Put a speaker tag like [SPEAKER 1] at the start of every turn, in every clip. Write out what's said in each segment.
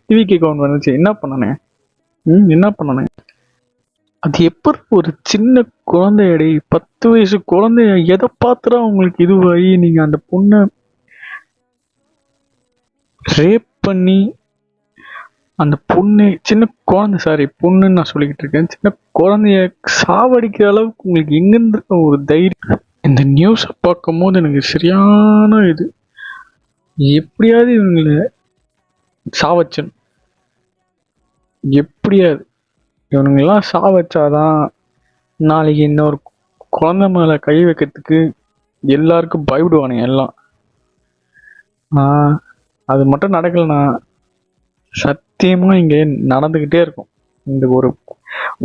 [SPEAKER 1] டிவிக்கு கவுண்ட் வந்துச்சு, என்ன பண்ணனே? என்ன பண்ணனே? அது எப்படி ஒரு சின்ன குழந்தையடி, 10 வயசு குழந்தைய எதை பார்த்துடா உங்களுக்கு இதுவாகி நீங்க அந்த பொண்ணை ரேப் பண்ணி, அந்த பொண்ணு சின்ன குழந்தை, சாரி பொண்ணுன்னு நான் சொல்லிக்கிட்டு இருக்கேன், சின்ன குழந்தைய சாவடிக்கிற அளவுக்கு உங்களுக்கு எங்கிருந்து ஒரு தைரியம்? இந்த நியூஸை பார்க்கும் போது எனக்கு சரியான இது, எப்படியாவது இவங்களை சாவச்சன், எப்படியாவது இவனுங்கெல்லாம் சாவச்சாதான் நாளைக்கு இன்னொரு குழந்தை மேலே கை வைக்கிறதுக்கு எல்லாருக்கும் பயப்படுவானுங்க எல்லாம். அது மட்டும் நடக்கலைன்னா சத்தியமாக இங்கே நடந்துக்கிட்டே இருக்கும். இந்த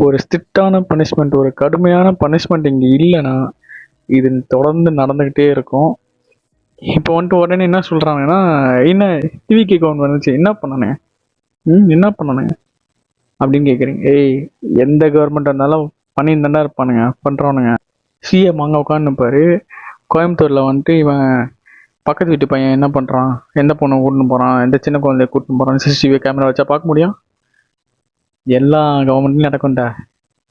[SPEAKER 1] ஒரு ஸ்ட்ரிக்டான பனிஷ்மெண்ட், ஒரு கடுமையான பனிஷ்மெண்ட் இங்கே இல்லைன்னா இது தொடர்ந்து நடந்துக்கிட்டே இருக்கும். இப்போ வந்துட்டு உடனே என்ன சொல்கிறாங்கன்னா, என்ன டிவிக்கு கவுண்ட் வந்துச்சு, என்ன பண்ணனே? என்ன பண்ணனே அப்படின்னு கேட்குறீங்க. ஏய், எந்த கவர்மெண்ட் இருந்தாலும் பண்ணியிருந்தாண்டா இருப்பானுங்க பண்ணுறவனுங்க. சிஎம் அங்கே உட்காந்துப்பாரு. கோயம்புத்தூரில் வந்துட்டு இவன் பக்கத்து வீட்டு பையன் என்ன பண்ணுறான், எந்த பொண்ணை கூட்டின்னு போகிறான், எந்த சின்ன குழந்தைய கூட்டின்னு போகிறான், சிசிடிவி கேமரா வச்சா பார்க்க முடியும்? எல்லா கவர்மெண்ட்லையும் நடக்கும்டா,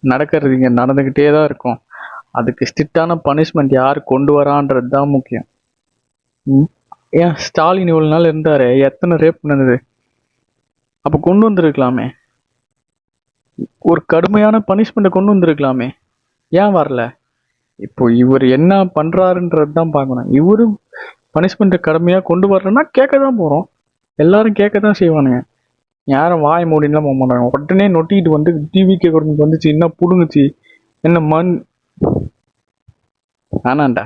[SPEAKER 1] நடக்கிறது இங்கே நடந்துக்கிட்டே தான் இருக்கும். அதுக்கு ஸ்ட்ரிக்டான பனிஷ்மெண்ட் யார் கொண்டு வரான்றது தான் முக்கியம். ஏன் ஸ்டாலின் இவ்வளோ நாள் இருந்தார், எத்தனை ரேப் நடந்தது? அப்போ கொண்டு வந்துருக்கலாமே, ஒரு கடுமையான பனிஷ்மெண்ட்டை கொண்டு வந்துருக்கலாமே, ஏன் வரல? இப்போ இவர் என்ன பண்ணுறாருன்றது தான் பார்க்கணும். இவரு பனிஷ்மெண்ட்டை கடுமையாக கொண்டு வரலன்னா கேட்க தான் போகிறோம், எல்லாரும் கேட்க தான் செய்வானுங்க. யாரும் வாய் மூடின்லாம் போக மாட்டாங்க. உடனே நொட்டிக்கிட்டு வந்து டிவிக்கு வந்துச்சு, என்ன புடுங்குச்சு, என்ன மண் வேணாண்டா.